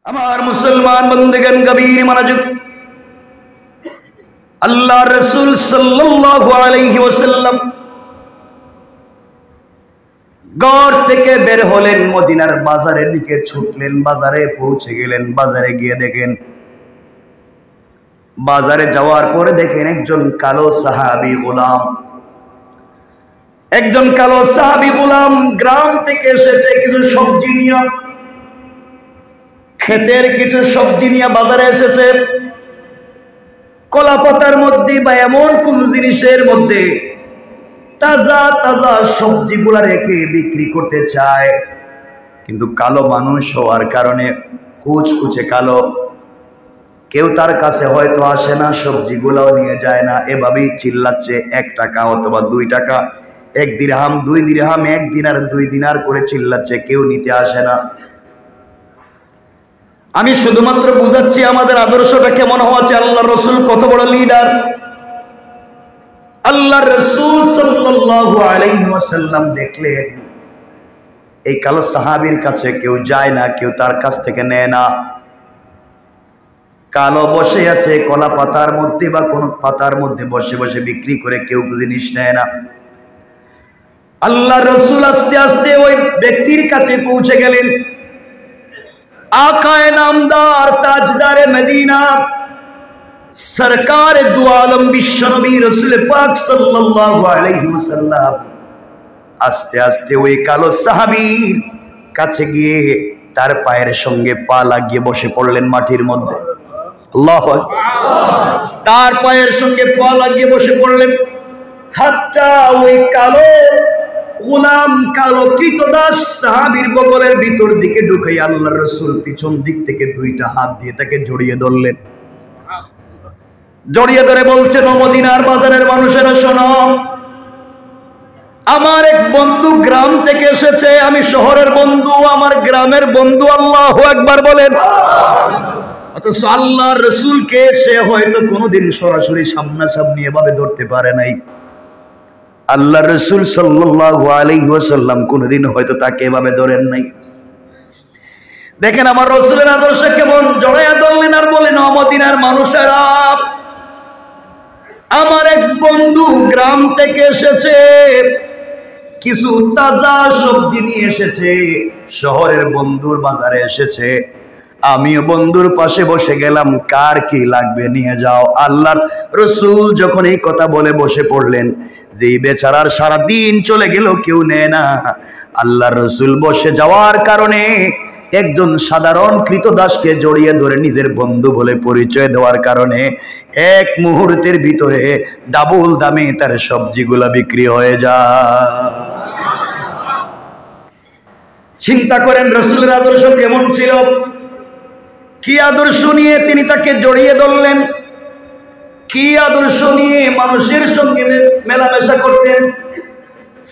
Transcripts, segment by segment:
আমার মুসলমান বন্ধুগণ কবির মনোযোগ। আল্লাহ রাসূল সাল্লাল্লাহু আলাইহি ওয়াসাল্লাম ঘর থেকে বের হলেন, মদিনার বাজারের দিকে ছুটলেন, বাজারে পৌঁছে গেলেন। বাজারে গিয়ে দেখেন, বাজারে যাওয়ার পরে দেখেন একজন কালো সাহাবী গোলাম গ্রাম থেকে এসেছে কিছু সবজি নিয়ে, ক্ষেতের কিছু সবজি নিয়ে বাজারে এসেছে। কলা পাতার মধ্যে বা এমন কোন জিনিসের মধ্যে তাজা তাজা সবজিগুলা রেখে বিক্রি করতে চায়, কিন্তু কালো মানুষ হওয়ার কারণে কুচকুচে কালো, কেউ তার কাছে হয়তো আসে না, সবজিগুলাও নিয়ে যায় না। এভাবেই চিল্লাচ্ছে 1 টাকা অথবা 2 টাকা, 1 দিরহাম 2 দিরহাম, 1 দিনার 2 দিনার করে চিল্লাচ্ছে, কেউ নিতে আসে না। আমি শুধুমাত্র বুঝাচ্ছি আমাদের আদর্শটা কেমন হওয়া চাই। আল্লাহ রসুল কত বড় লিডার। আল্লাহ রসুল সাল্লাল্লাহু আলাইহি ওয়াসাল্লাম দেখলেন এই কালো সাহাবীর কাছে কেউ যায় না, কেউ তার কাছ থেকে নেয় না। কালো বসে আছে কলা পাতার মধ্যে বা কোন পাতার মধ্যে বসে বসে বিক্রি করে, কেউ জিনিস নেয় না। আল্লাহ রসুল আস্তে আস্তে ওই ব্যক্তির কাছে পৌঁছে গেলেন। आकाए नामदार ताजदारे मदीना सरकार दो आलम विश्व नबी रसूल पाक सल्लल्लाहु अलैहि वसल्लम आस्ते आस्ते ওই কালো সাহাবীর কাছে গিয়ে তার পায়ের সঙ্গে পা লাগিয়ে বসে পড়লেন মাটির মধ্যে। আল্লাহু আকবার। তার পায়ের সঙ্গে পা লাগিয়ে বসে পড়লেন। হাতটা ওই কালো গোলাম, কালো কৃতদাস সাহাবীর বগলের ভিতর দিকে ঢুকাই আল্লাহ রসুল পিছন দিক থেকে 2টা হাত দিয়ে তাকে জড়িয়ে ধরলেন। জড়িয়ে ধরে বলছেন, ও মদিনার বাজারের মানুষেরা শোনো, আমার এক বন্ধু গ্রাম থেকে এসেছে, আমি শহরের বন্ধু, আমার গ্রামের বন্ধু। আল্লাহু আকবার বলেন। অথচ আল্লাহ রসুলকে সে হয়তো কোনোদিন সরাসরি সামনাসামনি এভাবে ধরতে পারে নাই। আল্লাহ রসুল সাল্লাল্লাহু আলাইহি ওয়াসাল্লাম কোনদিন হয়তো তাকে এভাবে ধরেন নাই। দেখেন আমার রসুলের আদর্শ কেমন। জড়াইয়া ধরলেন আর বলেন, ও মদিনার মানুষেরা, আমার এক বন্ধু গ্রাম থেকে এসেছে, কিছু তাজা সবজি নিয়ে এসেছে, শহরের বন্ধুর বাজারে এসেছে। আমিও বন্ধুর পাশে বসে গেলাম, কার কি লাগবে নিয়ে যাও। আল্লাহর রসুল যখন এই কথা বলে বসে পড়লেন, যে বেচারার সারা দিন চলে গেল, কেউ নেয় না। আল্লাহর রসুল বসে যাওয়ার কারণে একজন সাধারণ কৃতদাসকে জড়িয়ে ধরে নিজের বন্ধু বলে পরিচয় দেওয়ার কারণে এক মুহূর্তের ভিতরে ডাবল দামে তার সবজিগুলা বিক্রি হয়ে যায়। চিন্তা করেন রসুলের আদর্শ কেমন ছিল, কি আদর্শ নিয়ে তিনি তাকে জড়িয়ে ধরলেন, কি আদর্শ নিয়ে মানুষের সঙ্গে মেলামেশা করতেন।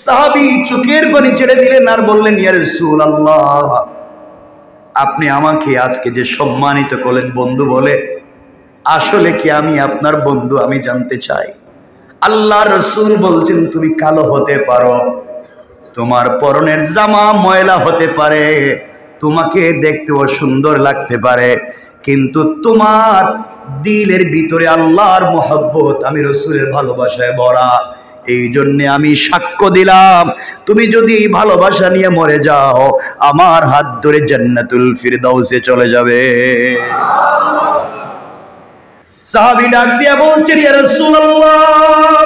সাহাবী চোখের পানি ছেড়ে দিলেন আর বললেন, ইয়া রাসূলুল্লাহ, আপনি আমাকে আজকে যে সম্মানিত করলেন বন্ধু বলে, আসলে কি আমি আপনার বন্ধু? আমি জানতে চাই। আল্লাহ রসুল বলছেন, তুমি কালো হতে পারো, তোমার পরনের জামা ময়লা হতে পারে, তোমাকে দেখতেও সুন্দর লাগতে পারে, কিন্তু তোমার দিলের ভিতরে আল্লাহর মহব্বত, আমি রসুলের ভালোবাসায় ভরা। এই জন্যে আমি সাক্ষ্য দিলাম, তুমি যদি এই ভালোবাসা নিয়ে মরে যাও, আমার হাত ধরে জান্নাতুল ফিরদাউসে চলে যাবে। সাহাবী ডাক দিয়া বলছেন, ইয়া রাসূলুল্লাহ,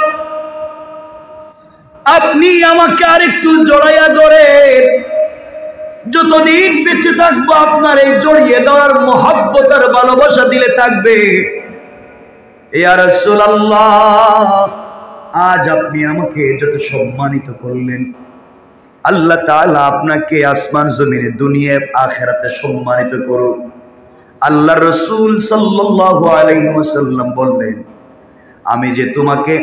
আপনি আমাকে আরেকটু জড়াইয়া ধরে, যতদিন বেঁচে থাকবো আপনার এই জড়িয়ে দেওয়ার মহব্বত আর ভালোবাসা দিলে থাকবে। ইয়া রাসূলুল্লাহ, আজ আপনি আমাকে যত সম্মানিত করলেন, আল্লাহ তাআলা আপনাকে আসমান জমিনে দুনিয়া আখিরাতে সম্মানিত করুক। আল্লাহ রসুল সাল্লাল্লাহু আলাইহি ওয়াসাল্লাম বললেন, আমি যে তোমাকে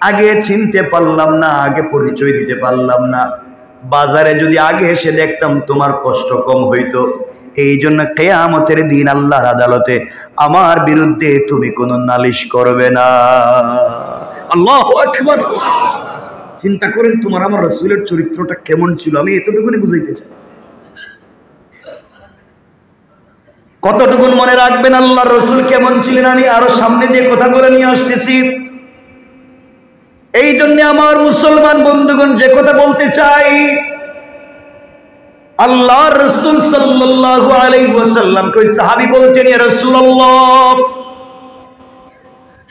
আগে চিনতে পারলাম না, আগে পরিচয় দিতে পারলাম না, বাজারে যদি আগে এসে দেখতাম তোমার কষ্ট কম হইতো। এই জন্য কিয়ামতের দিন আল্লাহর আদালতে আমার বিরুদ্ধে তুমি কোনো নালিশ করবে না। আল্লাহু আকবার। চিন্তা করেন তোমার আমার রাসূলের চরিত্রটা কেমন ছিল, আমি এতটুকুনি বুঝাইতে চাই। কতটুকুন মনে রাখবেন আল্লাহর রাসূল কেমন ছিলেন, আমি আরো সামনে দিয়ে কথা বলে নিয়ে আসতেছি। এই জন্য আমার মুসলমান বন্ধুগণ, যে কথা বলতে চাই, আল্লাহর রাসূল সাল্লাল্লাহু আলাইহি ওয়াসাল্লাম কই সাহাবী বলছেন, ইয়া রাসূলুল্লাহ,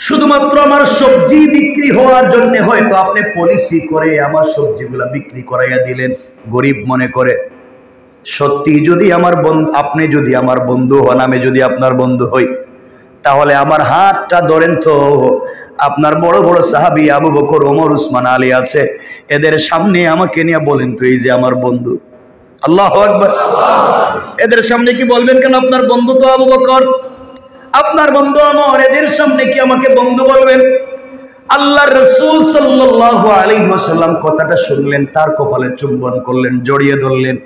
শুধুমাত্র আমার সবজি বিক্রি হওয়ার জন্য হয়তো আপনি পলিসি করে আমার সবজিগুলা বিক্রি করাইয়া দিলেন গরিব মনে করে। সত্যি যদি আমার বন্ধু, আপনি যদি আমার বন্ধু হন, আমি যদি আপনার বন্ধু হই, তাহলে আমার হাতটা ধরেন তো। আপনার বড় বড় সাহাবী আবু বকর, ওমর, উসমান, আলী আছে, এদের সামনে আমাকে নিয়ে বলেন তো, এই যে আমার বন্ধু। আল্লাহু আকবার। এদের সামনে কি বলবেন কেন আপনার বন্ধু তো আবু বকর, আপনার বন্ধু ওমর, এদের সামনে কি আমাকে বন্ধু বলবেন? আল্লাহর রাসূল সাল্লাল্লাহু আলাইহি ওয়াসাল্লাম কথাটা শুনলেন, তার কপালে চুম্বন করলেন, জড়িয়ে ধরলেন,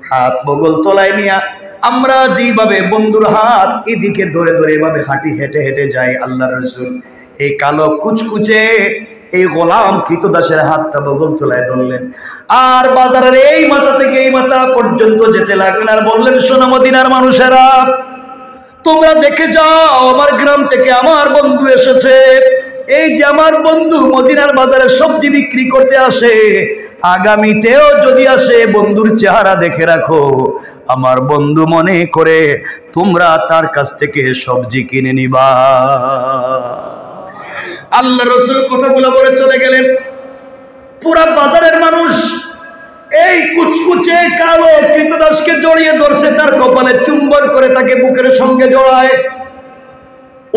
হাত বগল তলায় নিয়া আমরা যেভাবে বন্ধুর হাত এদিকে ধরে ধরে এভাবে হাঁটি হেঁটে হেঁটে যাই, আল্লাহর রাসূল এই কালো কুচকুচে এই গোলাম কৃতদাসের হাতটা বগল তলায় ধরলেন, আর বাজারের এই মাথা থেকে এই মাথা পর্যন্ত যেতে লাগলেন, আর বললেন, শোনো মদিনার মানুষেরা, তোমরা দেখে যাও, আমার গ্রাম থেকে আমার বন্ধু এসেছে। এই যে আমার বন্ধু মদিনার বাজারে সবজি বিক্রি করতে আসে, আগামীতেও যদি আসে, বন্ধুর চেহারা দেখে রাখো। আমার বন্ধু মনে করে তোমরা তার কাছ থেকে সবজি কিনে নিবা। আল্লাহ রাসূল কথাগুলো বলে চলে গেলেন। পুরা বাজারের মানুষ এই কুচকুচে কালো কৃতদাসকে জড়িয়ে ধরছে, তার কপালে চুম্বন করে তাকে বুকের সঙ্গে জড়ায়।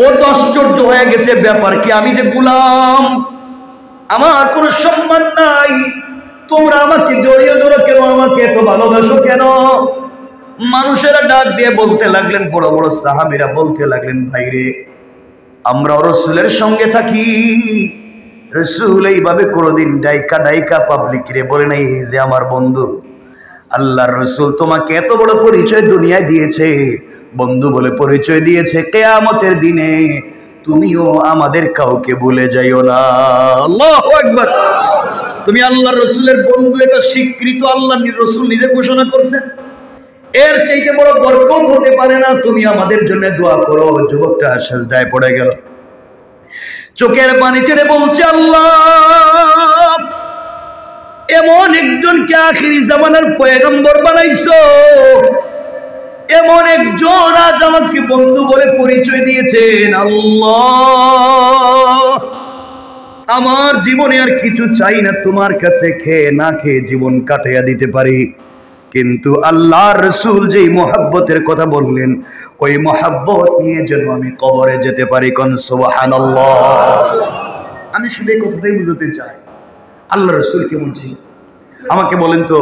ও তো আশ্চর্য হয়ে গেছে, ব্যাপার কি, আমি যে গোলাম, আমার কোনো সম্মান নাই, তোমরা আমাকে জড়িয়ে ধরো কেন, আমাকে এত ভালোবাসো কেন? মানুষেরা ডাক দিয়ে বলতে লাগলেন, বড় বড় সাহাবীরা বলতে লাগলেন, ভাইরে, আমরা রাসূলের সঙ্গে থাকি, রাসূল এইভাবে কোনোদিন ডাইকা ডাইকা পাবলিক রে বলে নাই এই যে আমার বন্ধু। আল্লাহর রাসূল তোমাকে এত বড় পরিচয় দুনিয়ায় দিয়েছে, বন্ধু বলে পরিচয় দিয়েছে, কিয়ামতের দিনে তুমিও আমাদের কাউকে ভুলে যাইও না। আল্লাহু আকবার। তুমি আল্লাহর রাসূলের বন্ধু, এটা স্বীকৃত, আল্লাহর রাসূল নিজে ঘোষণা করছেন। এর চাইতে বড় বরকত হতে পারে না। তুমি আমাদের জন্য দোয়া করো। যুবকটা সিজদায় পড়ে গেল, চোখের পানি ছেড়ে বলছে, আল্লাহ, এমন একজনকে আখিরি জামানার পয়গম্বর বানাইছো, এমন একজন আজ আমাকে বন্ধু বলে পরিচয় দিয়েছেন। আল্লাহ, আমার জীবনে আর কিছু চাই না, তোমার কাছে খেয়ে না খেয়ে জীবন কাটাইয়া দিতে পারি, কিন্তু আল্লাহর রাসূল যেই মহব্বতের কথা বললেন, ওই মহব্বত নিয়ে যেন আমি কবরে যেতে পারি। কোন সুবহানাল্লাহ। আমি শুধু এই কথাটাই বুঝাতে চাই, আল্লাহর রাসূল কেমন ছিল। আমাকে বলেন তো,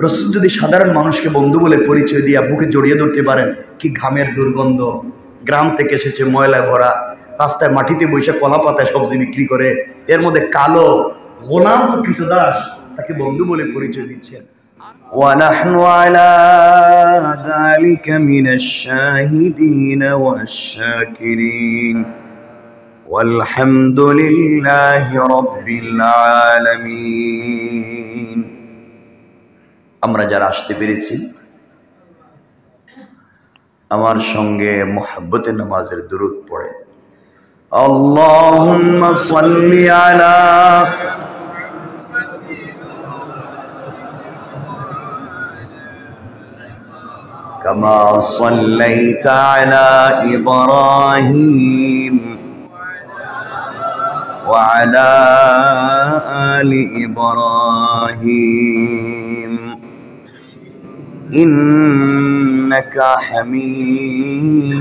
রাসূল যদি সাধারণ মানুষকে বন্ধু বলে পরিচয় দিয়ে বুকে জড়িয়ে ধরতে পারেন, কি ঘামের দুর্গন্ধ, গ্রাম থেকে এসেছে, ময়লায় ভরা, রাস্তায় মাটিতে বসে কলা পাতায় সবজি বিক্রি করে, এর মধ্যে কালো গোলাম তো কৃতদাস, তাকে বন্ধু বলে পরিচয় দিচ্ছেন। ونحن على ذلك من الشاهدين والشاكرين والحمد لله رب العالمين। আমরা যারা আসতে পেরেছি, আমার সঙ্গে মুহাব্বতে নামাজের দুরূদ পড়ে, আল্লাহুম্মা সাল্লি আলা كما صليت على إبراهيم وعلى آل إبراهيم إنك حميد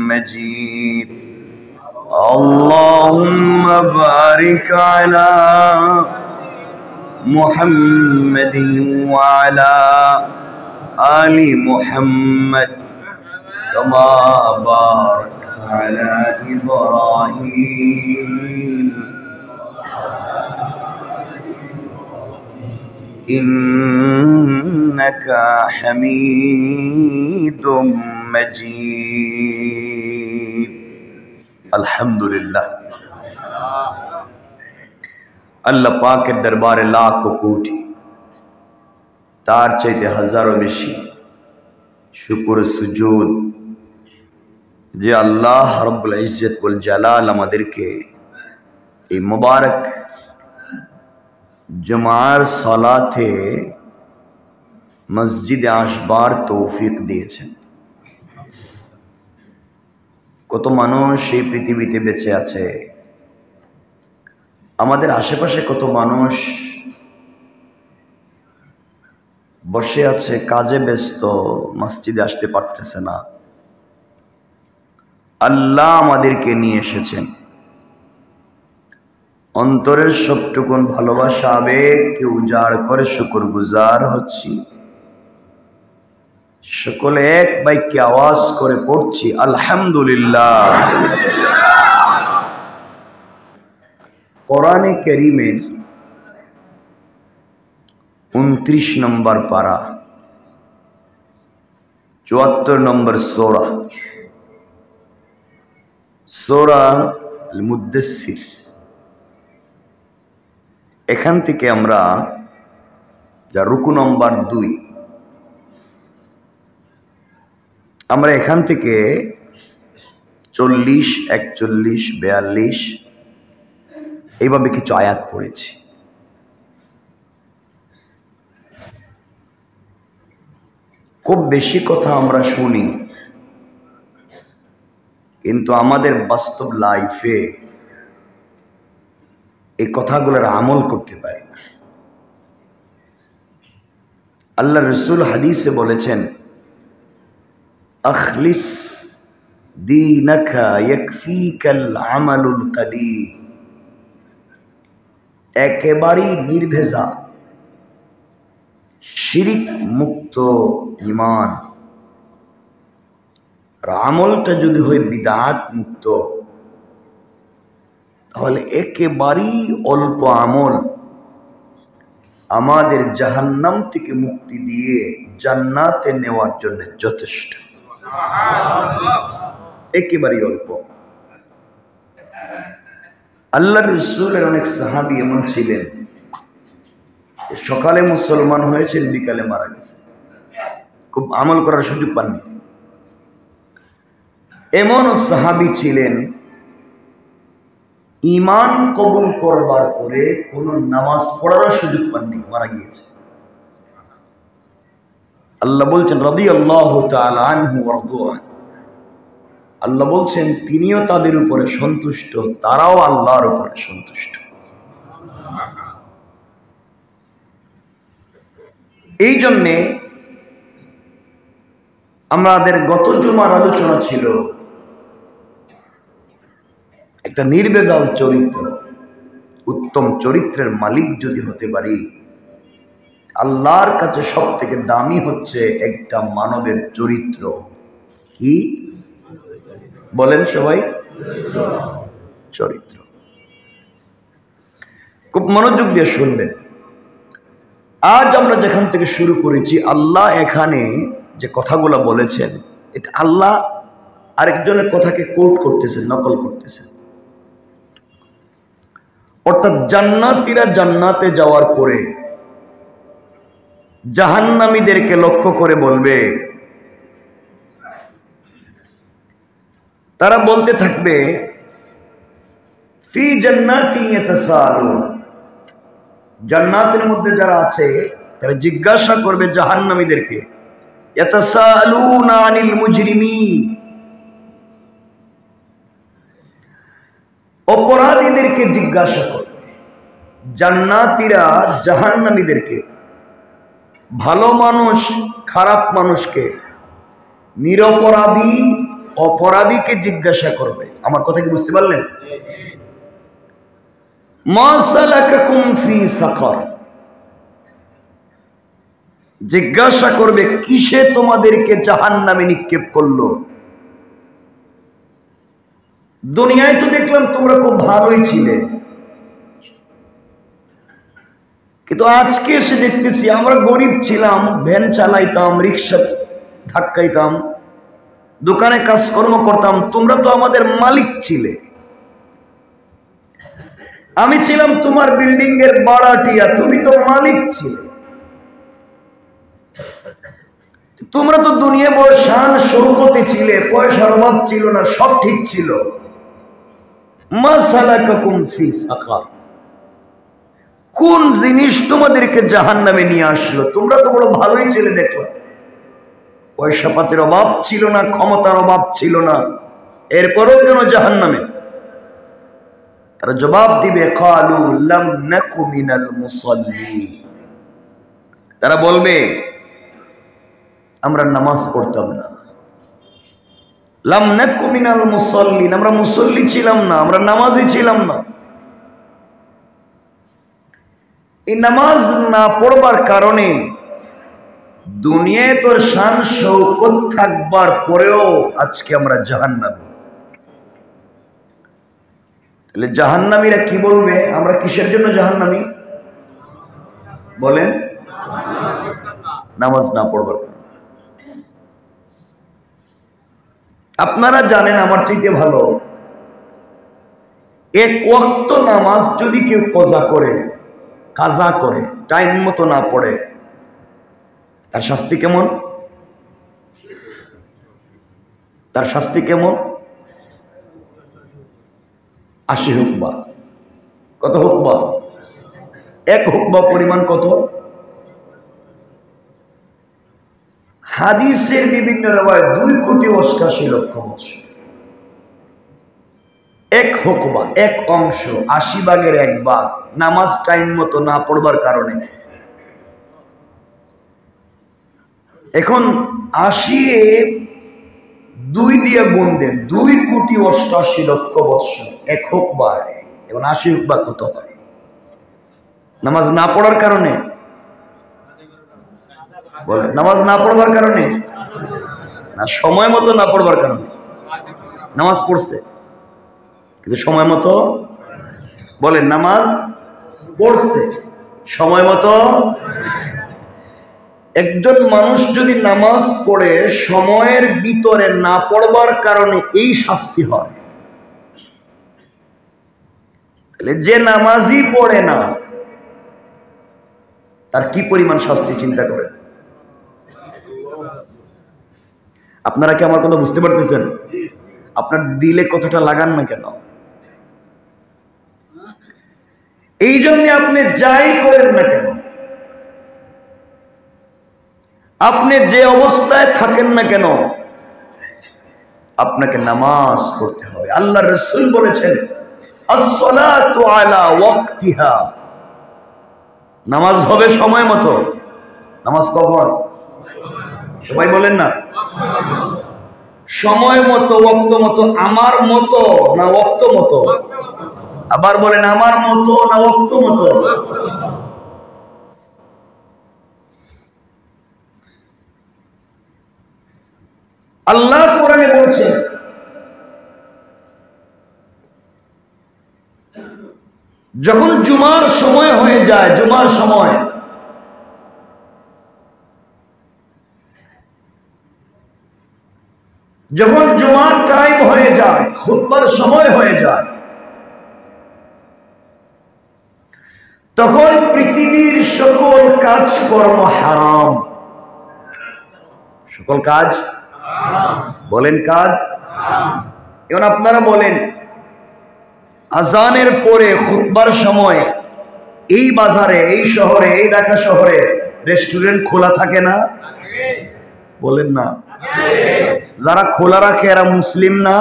مجيد। اللهم بارك على محمد وعلى آل محمد كما باركت على إبراهيم إنك حميد مجيد। الحمد لله। আল্লাহ পাকের দরবারে লাখো কোটি, তার চাইতে হাজারো বেশি শুকর সুজুদ যে আল্লাহ রব্বুল ইজ্জত ওয়াল জালাল আমাদেরকে এই মুবারক জুমার সালাতে মসজিদে আসবার তৌফিক দিয়েছেন। কত মানুষ এই পৃথিবীতে বেঁচে আছে, আমাদের আশেপাশে কত মানুষ বসে আছে, কাজে ব্যস্ত, মসজিদে আসতে পারতেছে না। আল্লাহ আমাদেরকে নিয়ে এসেছেন, অন্তরের সবটুকুন ভালোবাসা আবেগকে উজাড় করে শুকরগুজার হচ্ছি। সকলে এক বাক্যে আওয়াজ করে পড়ছি আলহামদুলিল্লাহ। কোরআনে কারীমের 29 নম্বর পারা, 74 নম্বর সূরা, সূরা আল মুদ্দাসসির। এখান থেকে আমরা যা রুকু নম্বর 2, আমরা এখান থেকে 40, 41, 42 এইভাবে কিছু আয়াত পড়েছি। খুব বেশি কথা আমরা শুনি, কিন্তু আমাদের বাস্তব লাইফে এই কথাগুলোর আমল করতে পারি না। আল্লাহ রাসূল হাদিসে বলেছেন, আখলিস দীনাকা ইয়াকফিকাল আমালুল কালিল। একেবারেই নির্ভেজাল শিরিক মুক্ত ঈমান, আর আমলটা যদি হয় বিদআত মুক্ত, তাহলে একেবারেই অল্প আমল আমাদের জাহান্নাম থেকে মুক্তি দিয়ে জান্নাতে নেওয়ার জন্য যথেষ্ট। একেবারেই অল্প। আল্লাহর রাসূলের অনেক সাহাবী এমন ছিলেন, সকালে মুসলমান হয়েছেন, বিকালে মারা গেছেন, খুব আমল করার সুযোগ পাননি। এমন সাহাবী ছিলেন ঈমান কবুল করবার পরে কোনো নামাজ পড়ার সুযোগ পাননি, মারা গিয়েছে। আল্লাহ বলছেন রাদিয়াল্লাহু তাআলা আনহু ওয়া রাদু আন। আল্লাহ বলছেন তিনিও তাদের উপরে সন্তুষ্ট, তারাও আল্লাহর উপরে সন্তুষ্ট। এই জন্যে আমাদের গত জুমার আলোচনা ছিল একটা নির্ভেজাল চরিত্র, উত্তম চরিত্রের মালিক যদি হতে পারি, আল্লাহর কাছে সব থেকে দামি হচ্ছে একটা মানবের চরিত্র। কি বলেন সবাই? চরিত্র। খুব মনোযোগ দিয়ে শুনবেন। আজ আমরা যেখান থেকে শুরু করেছি, আল্লাহ এখানে যে কথাগুলো বলেছেন, এটা আল্লাহ আরেকজনের কথাকে কোট করতেছেন, নকল করতেছেন। অর্থাৎ জান্নাতীরা জান্নাতে যাওয়ার পরে জাহান্নামীদেরকে লক্ষ্য করে বলবে, তারা বলতে থাকবে ফি জান্নাতিন ইয়াতাসাআলুন। জান্নাতের মধ্যে যারা আছে তারা জিজ্ঞাসা করবে জাহান্নামীদেরকে, ইয়াতাসাআলুনা আনিল মুজরিমিন। অপরাধীদেরকে জিজ্ঞাসা করবে জান্নাতীরা জাহান্নামীদেরকে, ভালো মানুষ খারাপ মানুষকে, নিরপরাধী অপরাধীকে জিজ্ঞাসা করবে। আমার কথা কি বুঝতে পারলেন? মা সালাকাকুম ফি সাকার। জিজ্ঞাসা করবে কিসে তোমাদেরকে জাহান্নামে নিক্ষেপ করলো। দুনিয়ায় তো দেখলাম তোমরা খুব ভালোই ছিলে, কিন্তু আজকে এসে দেখতেছি আমরা গরিব ছিলাম, ভ্যান চালাইতাম, রিক্সা ধাক্কাইতাম, দোকানে কাজকর্ম করতাম, তোমরা তো আমাদের মালিক ছিলে। আমি ছিলাম তোমার বিল্ডিং এর ভাড়াটিয়া, তুমি তো মালিক ছিলে। তোমরা তো দুনিয়া বড় শান শৌকতে ছিলে, পয়সার অভাব ছিল না, সব ঠিক ছিল। মা সালাকাকুম ফি সাকার, কোন জিনিস তোমাদেরকে জাহান্নামে নিয়ে আসলো? তোমরা তো বড় ভালোই ছেলে দেখলাম, পয়সা পাতির অভাব ছিল না, ক্ষমতার অভাব ছিল না, এরপরেও কেন জাহান্নামে? তারা জবাব দিবে ক্বালু লাম নাকু মিনাল মুসাল্লিন, তারা বলবে আমরা নামাজ পড়তাম না। লাম নাকু মিনাল মুসাল্লিন, আমরা মুসল্লি ছিলাম না, আমরা নামাজি ছিলাম না। এই নামাজ না পড়বার কারণে দুনিয়ায় তোর শান শৌকত থাকবার পরেও আজকে আমরা জাহান্নামী। তাহলে জাহান্নামীরা কি বলবে? আমরা কিসের জন্য জাহান্নামী? বলেন, নামাজ না পড়বার। আপনারা জানেন আমার চাইতে ভালো, এক ওয়াক্ত নামাজ যদি কেউ কাজা করে টাইম মতো না পড়ে, তার শাস্তি কেমন? তার শাস্তি কেমন? 80 হুকবা। কত হুকবা? এক হুকবা পরিমাণ কত? হাদিসের বিভিন্ন রিওয়ায়াত 2,88,00,000 বছর। এক হুকবা, এক অংশ, 80 ভাগের 1 ভাগ নামাজ টাইম মতো না পড়বার কারণে। এখন 80 এ 2 দিয়ে গুণ দেন, 2,88,00,000 বছর এক হুকবায়। এখন 80 হুকবা কত হয়? নামাজ না পড়ার কারণে বলেন, নামাজ না পড়বার কারণে না সময় মতো না পড়বার কারণে? নামাজ পড়ছে কিন্তু সময় মতো, বলেন নামাজ পড়ছে সময় মতো। একজন মানুষ যদি নামাজ পড়ে সময়ের ভিতরে না পড়বার কারণে এই শাস্তি হয়, তাহলে যে নামাজই পড়ে না তার কি পরিমাণ শাস্তি চিন্তা করেন। আপনারা কি আমার কথা বুঝতে পারতেছেন? আপনার দিলে কতটা লাগান না কেন? এই জন্য আপনি যাই করেন না কেন, আপনি যে অবস্থায় থাকেন না কেন, আপনাকে নামাজ পড়তে হবে। আল্লাহর রাসূল বলেছেন আস-সালাতু আলা ওয়াক্তিহা, নামাজ হবে সময় মতো। নামাজ কখন? সবাই বলেন না, সময় মতো, ওয়াক্ত মতো। আমার মতো না ওয়াক্ত মতো? আবার বলেন, আমার মতো না ওয়াক্ত মতো? আল্লাহ কোরআনে বলছেন যখন জুমার সময় হয়ে যায়, জুমার সময়, যখন জুমার টাইম হয়ে যায়, খুতবার সময় হয়ে যায়, তখন পৃথিবীর সকল কাজকর্ম হারাম। সকল কাজ, বলেন কাজ। এখন আপনারা বলেন, আজানের পরে খুতবার সময় এই বাজারে, এই শহরে, এই ঢাকা শহরে রেস্টুরেন্ট খোলা থাকে না? বলেন না। যারা খোলা রাখে এরা মুসলিম না?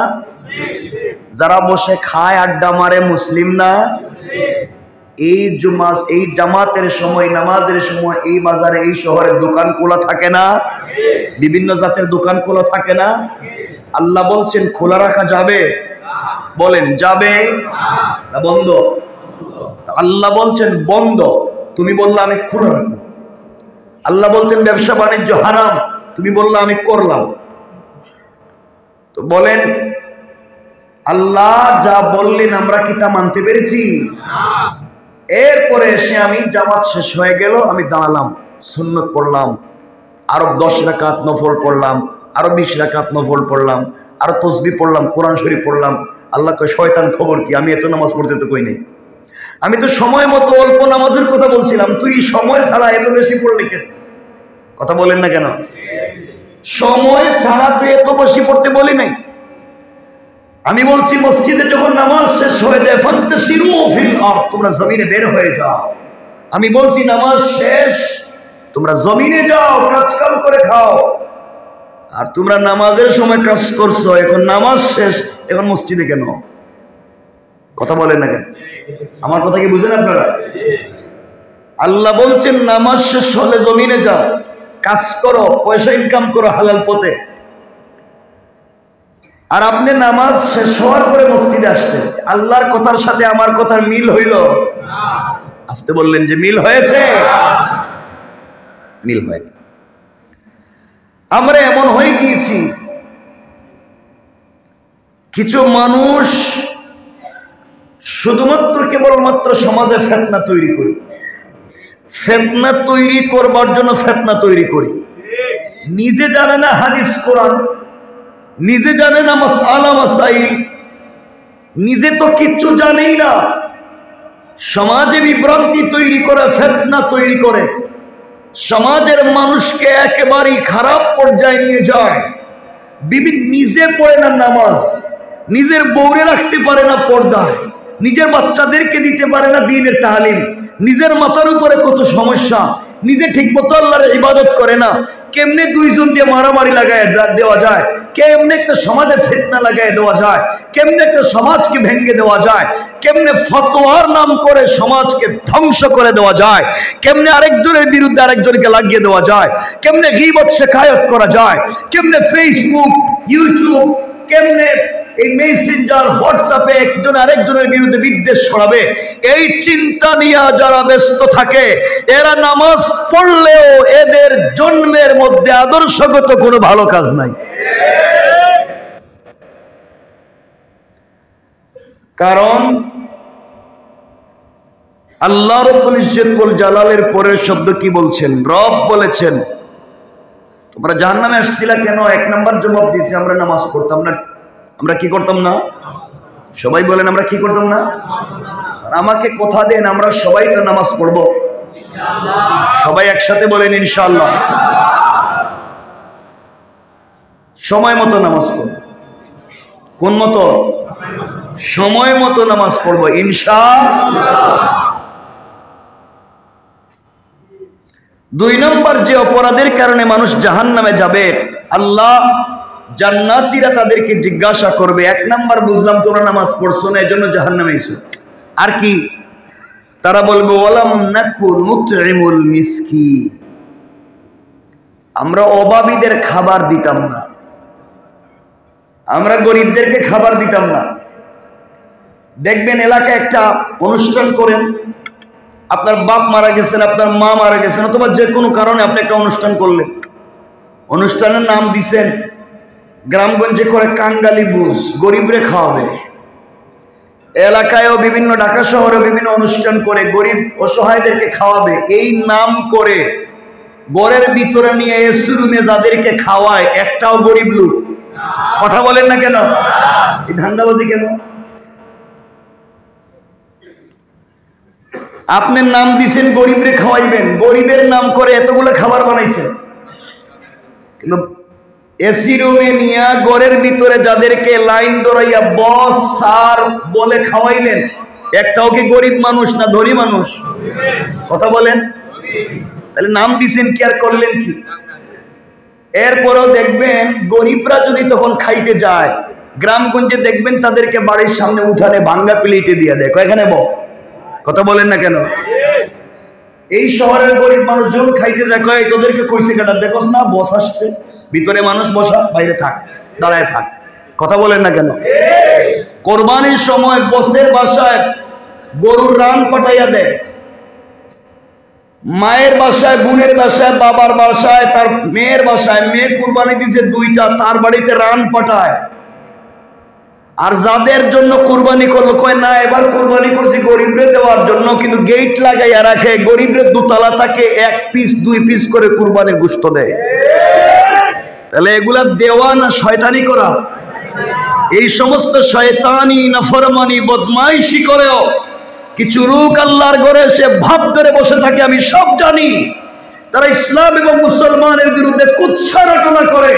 যারা বসে খায় আড্ডা মারে মুসলিম না? এই জামাতের সময়, নামাজের সময় এই বাজারে, এই শহরে দোকান খোলা থাকে না? বিভিন্ন জাতের দোকান খোলা থাকে না? আল্লাহ বলছেন খোলা রাখা যাবে? বলেন যাবে না বন্ধ? আল্লাহ বলছেন বন্ধ, তুমি বললে আমি খোলা রাখবো। আল্লাহ বলছেন ব্যবসা বাণিজ্য হারাম, তুমি বললে আমি করলাম। তো বলেন আল্লাহ যা বললেন আমরা কি তা মানতে পেরেছি? এরপরে এসে আমি জামাত শেষ হয়ে গেল, আমি দাঁড়ালাম, সুন্নত পড়লাম, আরো 10 রাকাত নফল পড়লাম, আরো 20 রাকাত নফল পড়লাম, আরো তসবিহ পড়লাম, কোরআন শরীফ পড়লাম। আল্লাহ কয় শয়তান খবর কি, আমি এত নামাজ পড়তে তো কই নাই, আমি তো সময় মতো অল্প নামাজের কথা বলছিলাম, তুই সময় ছাড়া এত বেশি পড়লে কেন? কথা বলেন না কেন? সময় ছাড়া তো এত বসে পড়তে বলি নাই। আমি বলছি মসজিদে যখন নামাজ শেষ হয়ে যায় ফান্তাশিরু ফিল আরদ, তোমরা জমিনে বের হয়ে যাও। আমি বলছি নামাজ শেষ, তোমরা জমিনে যাও, কাজ কাম করে খাও। আর তোমরা নামাজের সময় কাজ করছো, এখন নামাজ শেষ, এখন মসজিদে কেন? কথা বলেন না কেন? আমার কথা কি বুঝেন আপনারা? আল্লাহ বলছেন নামাজ শেষ হলে জমিনে যাও, কাজ করো, পয়সা ইনকাম করো হালাল পথে। আর আপনি নামাজ শেষ হওয়ার পরে মসজিদে আসছেন, আল্লাহর কথার সাথে আমার কথার মিল হইল? আসতে বললেন যে মিল হয়েছে? মিল হয়নি। আমরা এমন হয়ে গিয়েছি, কিছু মানুষ শুধুমাত্র কেবলমাত্র সমাজে ফিতনা তৈরি করি, ফিতনা তৈরি করবার জন্য ফিতনা তৈরি করি। নিজে জানে না হাদিস কোরআন, নিজে জানে না মাসআলা মাসাইল, নিজে তো কিচ্ছু জানেই না, সমাজে বিভ্রান্তি তৈরি করে, ফিতনা তৈরি করে, সমাজের মানুষকে একেবারেই খারাপ পর্যায়ে নিয়ে যায়। নিজে পড়ে না নামাজ, নিজের বউরে রাখতে পারে না পর্দায়, নিজের বাচ্চাদেরকে দিতে পারে না দ্বীনের তালিম, নিজের মাথার উপরে কত সমস্যা, নিজে ঠিক মতো আল্লাহর ইবাদত করে না। কেমনে দুইজন দিয়ে মারামারি লাগায় দেওয়া যায়, কেমনে একটা সমাজে ফিতনা লাগায় দেওয়া যায়, কেমনে একটা সমাজকে ভেঙে দেওয়া যায়, কেমনে ফতোয়ার নাম করে সমাজকে ধ্বংস করে দেওয়া যায়, কেমনে আরেকজনের বিরুদ্ধে আরেকজনকে লাগিয়ে দেওয়া যায়, কেমনে গীবত শিকায়ত করা যায়, কেমনে ফেসবুক, ইউটিউব, কেমনে এই মেসেঞ্জার, হোয়াটসঅ্যাপে একজন আরেকজনের বিরুদ্ধে বিদ্বেষ ছড়াবে, এই চিন্তা নিয়ে যারা ব্যস্ত থাকে, এরা নামাজ পড়লেও এদের জন্মের মধ্যে আদর্শগত কোনো ভালো কাজ নাই। কারণ আল্লাহ রাব্বুল ইজ্জতুল জালালের পরের শব্দ কি বলছেন? রব বলেছেন তোমরা জাহান্নামে আসছিলা কেন? এক নাম্বার জবাব দিয়েছে আমরা নামাজ পড়তাম না। আমরা কি করতাম না? সবাই বলেন আমরা কি করতাম না? আর আমাকে কথা দেন, আমরা সবাই তো নামাজ পড়বো ইনশাআল্লাহ। সবাই একসাথে বলেন ইনশাআল্লাহ। সময় মতো নামাজ পড়ব। কোন মতো? সময় মতো নামাজ পড়বো ইনশাআল্লাহ। 2 নম্বর যে অপরাধের কারণে মানুষ জাহান্নামে যাবে, আল্লাহ জান্নাতীরা তাদেরকে জিজ্ঞাসা করবে, 1 নম্বর বুঝলাম তোমরা নামাজ পড়ছো না এজন্য জাহান্নামে এসো, আর কি? তারা বলবে ওয়ালাম নাকু নুতইমুল মিসকিন, আমরা অভাবীদের খাবার দিতাম না, আমরা গরিবদেরকে খাবার দিতাম না। দেখবেন এলাকায় একটা অনুষ্ঠান করেন, আপনার বাপ মারা গেছেন, আপনার মা মারা গেছেন, অথবা যে কোনো কারণে আপনি একটা অনুষ্ঠান করলেন, অনুষ্ঠানের নাম দিছেন গ্রামগঞ্জে করে কাঙ্গালি বুঝ, গরিবরে খাওয়াবে। এলাকায়ও বিভিন্ন, ঢাকা শহরে বিভিন্ন অনুষ্ঠান করে গরিব অসহায়দেরকে খাওয়াবে। এই নাম করে ঘরের ভিতরে নিয়ে এসি রুমে যাদেরকে খাওয়ায় একটাও গরিব লোক। কথা বলেন না কেন? এই ধান্দাবাজি কেন? আপনার নাম দিছেন গরিবরে খাওয়াইবেন, গরিবের নাম করে এতগুলো খাবার বানাইছেন, কিন্তু এসি রুমে নিয়ে ঘরের ভিতরে যাদেরকে লাইন ধরাইয়া বস স্যার বলে খাওয়াইলেন, একটাও কি গরিব মানুষ না ধনী মানুষ? কথা বলেন। তাহলে নাম দিছেন কি আর করলেন কি? এরপরেও দেখবেন গরিবরা যদি তখন খাইতে যায়, গ্রামগঞ্জে দেখবেন তাদেরকে বাড়ির সামনে উঠানে ভাঙ্গা প্লেটে দিয়ে দেখো এখানে বল। কথা বলেন না কেন? এই শহরের গরিব মানুষজন খাইতে যায়, কয় তোদেরকে কইছে কেটা, দেখোস না বস আসছে, ভিতরে মানুষ বসা, বাইরে থাক, দাঁড়ায় থাক। কথা বলেন না কেন? কোরবানির সময় বসের বাসায় গরুর রান পাঠাইয়া দেয়, মায়ের বাসায়, বোনের বাসায়, বাবার বাসায়, তার মেয়ের বাসায়, মেয়ে কুরবানি দিছে 2টা, তার বাড়িতে রান পাঠায়। আর যাদের জন্য কুরবানি করলো, কয় না এবার কুরবানি করছি গরিবরে দেওয়ার জন্য, কিন্তু গেট লাগাইয়া রাখে, গরিবরের দোতলা তাকে 1 পিস 2 পিস করে কুরবানির গোশত দেয়। তাহলে এগুলা দেওয়া না শয়তানি করা? এই সমস্ত শয়তানি নাফরমানি বদমাইশি করেও কিছু লোক আল্লাহর ঘরে সে ভাব ধরে বসে থাকে, আমি সব জানি, যারা ইসলাম এবং মুসলমানের বিরুদ্ধে কুৎসা রটনা করে,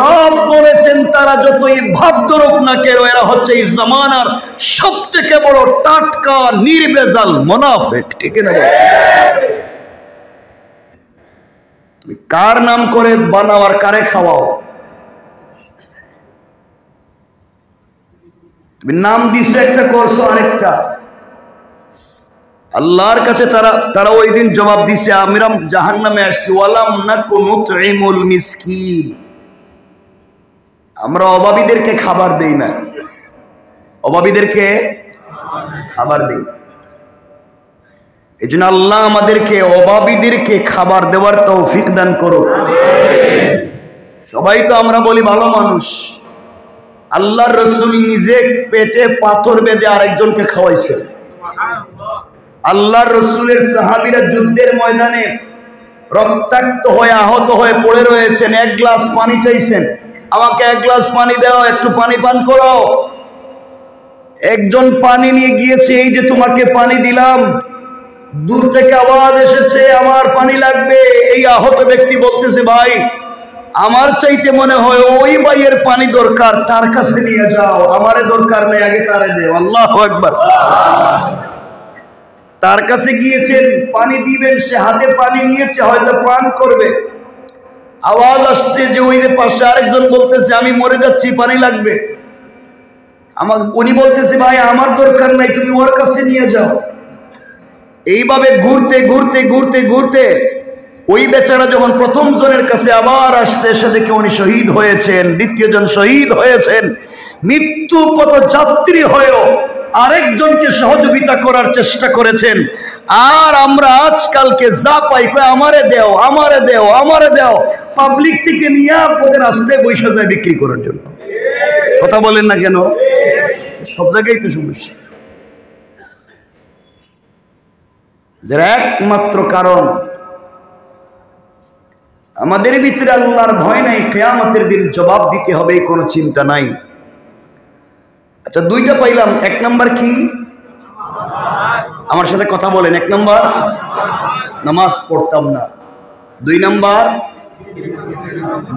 রব বলেছেন তারা যতই ভাব ধরুক না কেন, এরা হচ্ছে এই জামানার সব থেকে বড় টাটকা নির্ভেজাল মুনাফিক। ঠিক না? তুমি কার নাম করে বানাও আর কারে খাওয়াও? তুমি নাম দিছো একটা, করছো আরেকটা। আল্লাহর কাছে তারা ওই দিন জবাব দিছে, আমরা জাহান্নামে আসছি, ওয়ালাম নাকু নুতঈমুল মিসকিন, আমরা অভাবীদেরকে খাবার দেই না, অভাবীদেরকে খাবার দেই না। এই জন্য আল্লাহ আমাদেরকে অভাবীদেরকে খাবার দেওয়ার তৌফিক দান করো। সবাই তো আমরা বলি ভালো মানুষ, আল্লাহর রাসূল নিজে পেটে পাথর বেঁধে আরেকজনকে খাওয়াইছেন। আল্লাহর রাসূলের সাহাবীরা যুদ্ধের ময়দানে রক্তাক্ত হয়ে আহত হয়ে পড়ে রয়েছেন, এক গ্লাস পানি চাইছেন, আমাকে এক গ্লাস পানি দাও, একটু পানি পান করো। একজন পানি নিয়ে গিয়েছে, এই যে তোমাকে পানি দিলাম। দূর থেকে আওয়াজ এসেছে, আমার পানি লাগবে। এই আহত ব্যক্তি বলতেছে, ভাই আমার চাইতে মনে হয় ওই ভাইয়ের পানি দরকার, তার কাছে নিয়ে যাও, আমারে দরকার নেই, আগে তারে দেও। আল্লাহু আকবার। তার কাছে গিয়েছেন, পানি দিবেন, সে হাতে পানি নিয়েছে, হয়তো পান করবে। আওয়াজ আসছে যে ওই যে পাশে আরেকজন বলতেছে, আমি মরে যাচ্ছি, পানি লাগবে। উনি বলতেছে, ভাই আমার দরকার নাই, তুমি ওর কাছে নিয়ে যাও। এইভাবে ঘুরতে ঘুরতে ঘুরতে ঘুরতে ওই বেচারা যখন প্রথম জনের কাছে আবার আসছে, এসে দেখে উনি শহীদ হয়েছেন, দ্বিতীয় জন শহীদ হয়েছেন। মৃত্যু পথ যাত্রী হয়েও আরেকজনকে সহযোগিতা করার চেষ্টা করেছেন। আর আমরা আজকালকে যা পাই, আমারে দেও, আমারে দেও, আমারে দেও, পাবলিক থেকে নিয়ে আপনাদের রাস্তায় বসে যায় বিক্রি করার জন্য। কথা বলেন না কেন? সব জায়গায় তো সমস্যা। যার একমাত্র কারণ আমাদের ভিতরে আল্লাহর ভয় নাই, কিয়ামতের দিন জবাব দিতে হবে, কোনো চিন্তা নাই। আচ্ছা, দুইটা পাইলাম। এক নাম্বার কি? আমার সাথে কথা বলেন। এক নাম্বার, নামাজ পড়তাম না। দুই নাম্বার,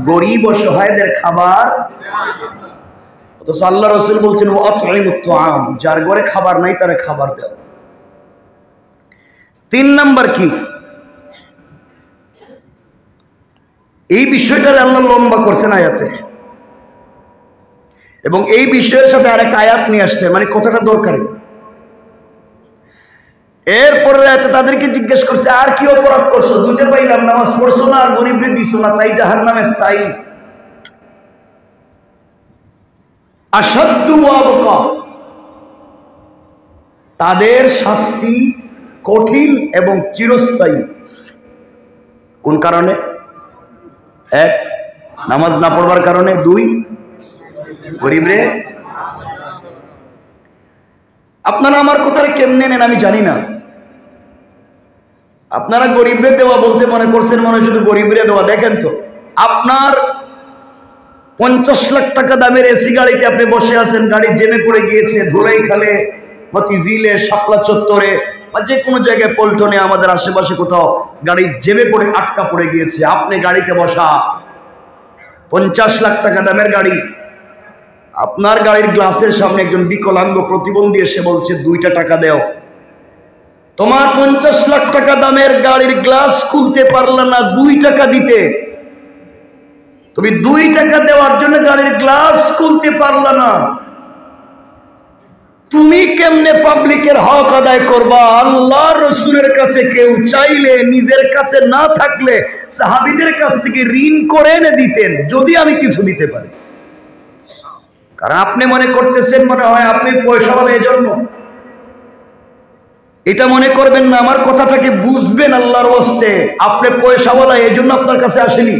গরিব অসহায়দের খাবার। অথচ আল্লাহ রাসূল বলছেন, ওয়াতঈমুত তুআম, যার ঘরে খাবার নাই তারে খাবার দাও। তিন নাম্বার কি? এই বিষয়টা আল্লাহ লম্বা করছেন আয়াতে, এবং এই বিষয়ের সাথে আরেকটা আয়াত নিয়ে আসছে, মানে কথাটা দরকারি। এরপরে আয়াতে তাদেরকে জিজ্ঞেস করছে, আর কি অপরাধ করছো? দুইটা পাইলাম, নামাজ পড়ছো না আর গরিবরে দিছো না, তাই জাহান্নামে স্থায়ী। আশাদ্দু ওয়া আবকা, তাদের শাস্তি কঠিন এবং চিরস্থায়ী। কোন কারণে? এক, নামাজ না পড়বার কারণে। দুই, গরিবরে। আপনারা আমার কথাটা কেমনে নেন আমি জানি না। আপনারা গরিবরে দেওয়া বলতে মনে করছেন মনে শুধু গরিবরে দেওয়া। দেখেন তো, আপনার 50 লাখ টাকা দামের এসি গাড়িতে আপনি বসে আছেন, গাড়ি জেমে পড়ে গিয়েছে, ধুলাই খালে, মতিঝিলে, শাপলা চত্বরে বা যে কোনো জায়গায়, পল্টনে, আমাদের আশেপাশে কোথাও গাড়ি জেমে পড়ে আটকা পড়ে গিয়েছে। আপনি গাড়িতে বসা, 50 লাখ টাকা দামের গাড়ি, আপনার গাড়ির গ্লাসের সামনে একজন বিকলাঙ্গ প্রতিবন্ধী এসে বলছে 2টা টাকা দেও। তোমার 50 লাখ টাকা দামের গাড়ির গ্লাস খুলতে পারলা না 2 টাকা দিতে, তুমি 2 টাকা দেওয়ার জন্য গাড়ির গ্লাস খুলতে পারলা না, তুমি কেমনে পাবলিকের হক আদায় করবা? আল্লাহর রাসূলের কাছে কেউ চাইলে নিজের কাছে না থাকলে সাহাবীদের কাছ থেকে ঋণ করে এনে দিতেন, যদি আমি কিছু দিতে পারি। কারণ আপনি মনে করতেছেন মনে হয় আপনি পয়সাওয়ালা, এজন্য এটা মনে করবেন না। আমার কথাটাকে বুঝবেন আল্লাহর ওয়াস্তে। আপনি পয়সাওয়ালা এজন্য আপনার কাছে আসেনি,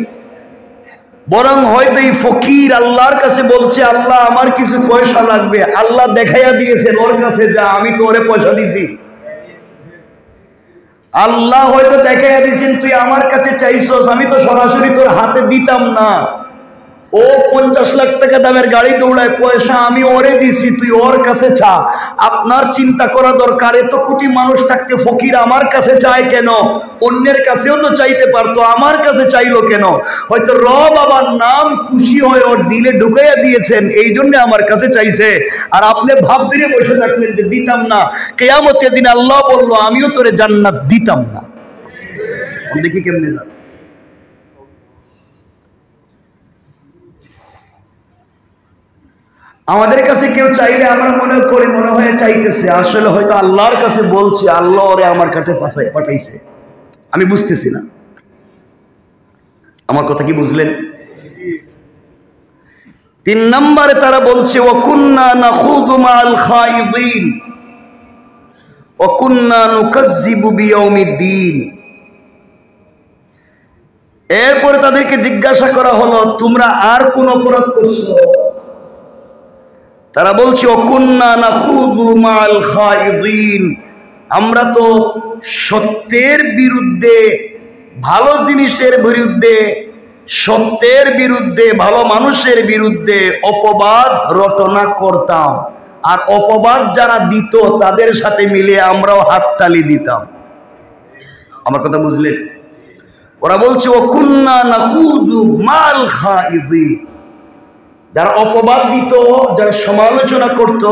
বরং হয়তো এই ফকির আল্লাহর কাছে বলছে, আল্লাহ আমার কিছু পয়সা লাগবে। আল্লাহ দেখাইয়া দিয়েছেন, ওর কাছে যা, আমি তো ওরে পয়সা দিছি। আল্লাহ হয়তো দেখাইয়া দিয়েছেন, তুই আমার কাছে চাইছস, আমি তো সরাসরি তোর হাতে দিতাম না, ও 50 লাখ টাকা দামের গাড়ি দৌড়ায়, পয়সা আমি ওরে দিছি, তুই ওর কাছে চা। আপনার চিন্তা করা দরকার, এত কোটি মানুষ থাকতে ফকির আমার কাছে চায় কেন? অন্যের কাছেও তো চাইতে পারতো, আমার কাছে চাইলো কেন? হয়তো বাবার নাম খুশি হয়ে ওর দিলে ঢুকাইয়া দিয়েছেন, এই জন্য আমার কাছে চাইছে। আর আপনি ভাব দিয়ে বসে থাকলেন যে দিতাম না, কিয়ামতের দিন আল্লাহ বললো আমিও তোরে জান্নাত দিতাম না। দেখি কেমনে যান। আমাদের কাছে কেউ চাইলে আমরা মনে করি মনে হয় চাইতেছে, আসলে হয়তো আল্লাহর কাছে বলছে, আল্লাহ ওরে আমার কাছে পাঠাইছে, আমি বুঝতেছি না। আমার কথা কি বুঝলেন? 3 নম্বরে তারা বলছে ওয়াকুন্না নাখুদু মাআল খায়িদিন ওয়াকুন্না নুকাজ্জিবু বিয়াউমিদ্দিন। এরপরে তাদেরকে জিজ্ঞাসা করা হলো তোমরা আর কোন অপরাধ করছো? তারা বলছে ওয়াকুন্না নাখুদু মাআল খায়িদিন, আমরা তো সত্যের বিরুদ্ধে, ভালো জিনিসের বিরুদ্ধে, সত্যের বিরুদ্ধে, ভালো মানুষের বিরুদ্ধে অপবাদ রটনা করতাম, আর অপবাদ যারা দিত তাদের সাথে মিলে আমরাও হাততালি দিতাম। আমার কথা বুঝলেন? ওরা বলছে ওয়াকুন্না নাখুদু মাআল খায়িদিন, যারা অপবাদ দিত, যারা সমালোচনা করত,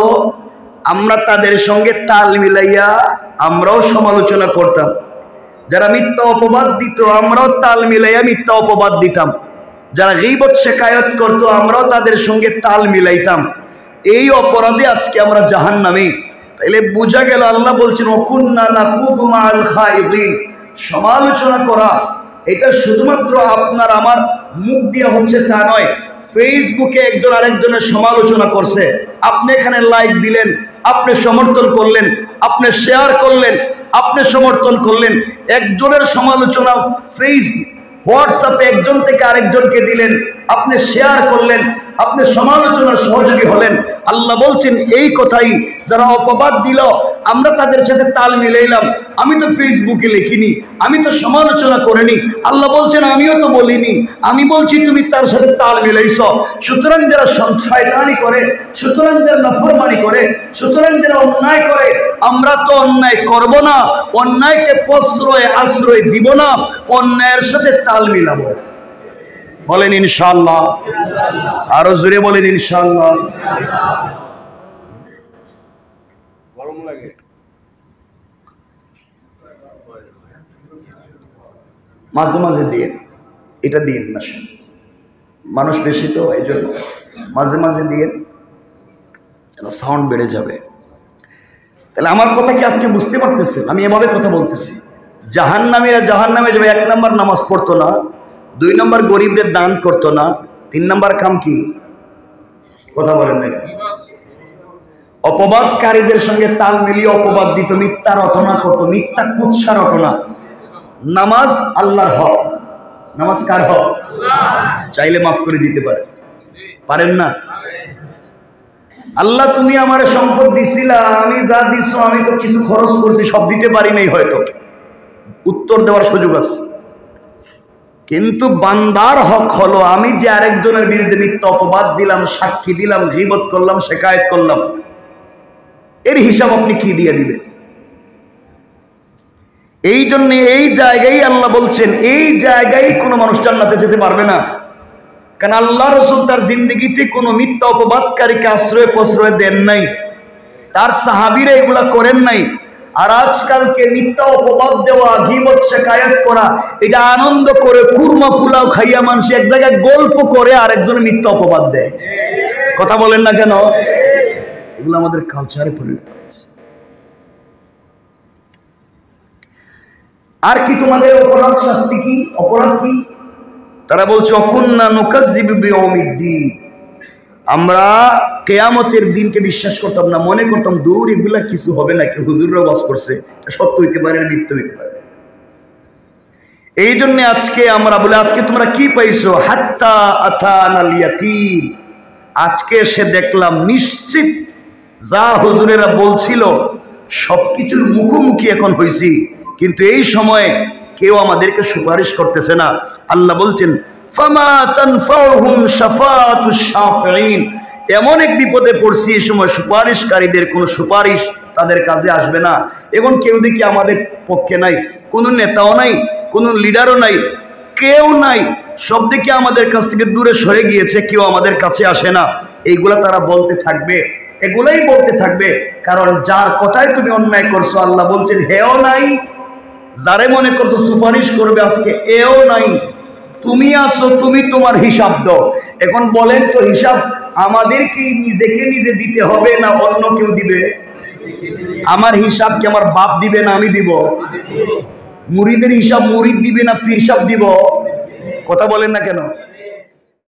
আমরা তাদের সঙ্গে তাল মিলাইয়া আমরাও সমালোচনা করতাম। যারা মিথ্যা অপবাদ দিত আমরাও তাল মিলাইয়া মিথ্যা অপবাদ দিতাম। যারা গীবত শিকায়ত করত আমরাও তাদের সঙ্গে তাল মিলাইতাম। এই অপরাধে আজকে আমরা জাহান্নামী। তাইলে বোঝা গেল আল্লাহ বলছেন ওয়াকুন্না নাখুদু মাআল খায়িদিন, সমালোচনা করা এটা শুধুমাত্র আপনার আমার মুখ দিয়ে হচ্ছে তা নয়। ফেসবুকে একজন আরেকজনের সমালোচনা করছে, আপনি এখানে লাইক দিলেন, আপনি সমর্থন করলেন, আপনি শেয়ার করলেন, আপনি সমর্থন করলেন। একজনের সমালোচনা ফেসবুক হোয়াটসঅ্যাপে একজন থেকে আরেকজনকে দিলেন, আপনি শেয়ার করলেন, আপনি সমালোচনার সহযোগী হলেন। আল্লাহ বলছেন এই কথাই, যারা অপবাদ দিল আমরা তাদের সাথে তাল মিলাইলাম। আমি তো ফেসবুকে লিখিনি, আমি তো সমালোচনা করিনি। আল্লাহ বলছেন আমিও তো বলিনি, আমি বলছি তুমি তার সাথে তাল মিলাইছ। সুতরাং যারা শয়তানি করে, সুতরাং যারা নাফরমানি করে, সুতরাং যারা অন্যায় করে, আমরা তো অন্যায় করব না, অন্যায়কে প্রশ্রয় আশ্রয় দিব না, অন্যায়ের সাথে তাল মিলাবো। বলেন ইনশাআল্লাহ, আরো জোরে বলেন ইনশাআল্লাহ। গরম লাগে? মাঝে মাঝে দিয়ে এটা দিয়ে না, মানুষ বেশি তো এই জন্য মাঝে মাঝে দিয়ে সাউন্ড বেড়ে যাবে। তাহলে আমার কথা কি আজকে বুঝতে পারতেছেন? আমি এভাবে কথা বলতেছি, জাহান্নামীরা জাহান্নামে যাবে। 1 নম্বর নামাজ পড়তো না, 2 নম্বর গরিবদের দান করতো না, 3 নম্বর কাম কি? কথা বলেন না? অপবাদকারীদের সঙ্গে তাল মিলিয়ে অপবাদ দিত, মিথ্যা রটনা করতো, মিথ্যা কুৎসা রটনা। নামাজ আল্লাহর হক, নামাজ কার হক? চাইলে মাফ করে দিতে পারেন না? আল্লাহ তুমি আমার সম্পদ দিছিলা, আমি যা দিছো আমি তো কিছু খরচ করছি, সব দিতে পারি নাই, হয়তো উত্তর দেওয়ার সুযোগ আছে। কিন্তু বান্দার হক হলো আমি যে আরেকজনের বিরুদ্ধে মিথ্যা অপবাদ দিলাম, সাক্ষী দিলাম, গীবত করলাম, শিকায়েত করলাম, এর হিসাব আপনি কি দিয়ে দিবেন? এই জন্য এই জায়গায় আল্লাহ বলছেন এই জায়গায় কোনো মানুষ জান্নাতে যেতে পারবে না। কারণ আল্লাহ রাসূল তার জিন্দেগিতে কোনো মিথ্যা অপবাদকারীকে আশ্রয় প্রশ্রয় দেন নাই, তার সাহাবীরা এগুলা করেন নাই। আর আজকালকে মিথ্যা অপবাদ দেওয়া, গীবত শিকায়াত করা, এটা আনন্দ করে কুরমা পোলাও খাইয়া মানুষ এক জায়গায় গল্প করে আরেকজন মিথ্যা অপবাদ দেয়। কথা বলেন না কেন? এগুলো আমাদের কালচারে পরিণত হয়েছে। আর কি তোমাদের অপরাধ শাস্তি কি? অপরাধ কি? তারা বলছে অকুন্না নুকাজ্জিবু বিয়াউমিদ্দিন, আমরা কিয়ামতের দিনকে বিশ্বাস করতাম না, মনে করতাম দূর এগুলা কিছু হবে না, কি হুজুররা ওয়াজ করছে, সত্য হইতে পারে মিথ্যা হইতে পারে। এই জন্য আজকে আমরা বলে আজকে তোমরা কি পাইছো? হাত্তা আতানাল ইয়াকিন, আজকে এসে দেখলাম নিশ্চিত যা হুজুরেরা বলছিল সবকিছুর মুখোমুখি এখন হয়েছি, কিন্তু এই সময়ে কেউ আমাদেরকে সুপারিশ করতেছে না। আল্লাহ বলছেন ফামা তানফাউহুম শাফাআতুশ শাফিঈন। এমন এক বিপদে পড়ছি, এই সময় সুপারিশকারীদের কোনো সুপারিশ তাদের কাজে আসবে না। এখন কেউ দেখি আমাদের পক্ষে নাই, কোনো নেতাও নাই, কোনো লিডারও নাই, কেউ নাই, সব দিকে আমাদের কাছ থেকে দূরে সরে গিয়েছে, কেউ আমাদের কাছে আসে না। এইগুলা তারা বলতে থাকবে, এগুলাই বলতে থাকবে, কারণ যার কথায় তুমি অন্যায় করছো আল্লাহ বলছেন হেও নাই, যারে মনে করছো সুপারিশ করবে আজকে এও নাই, তুমি আসো, তুমি তোমার হিসাব দাও। এখন বলেন তো, হিসাব আমাদের কি নিজেকে নিজে দিতে হবে না অন্য কেউ দিবে? আমার হিসাব কি আমার বাপ দিবে না আমি দিব? মুরিদের হিসাব মুরিদ দিবে না পীর সাহেব দিব? কথা বলেন না কেন?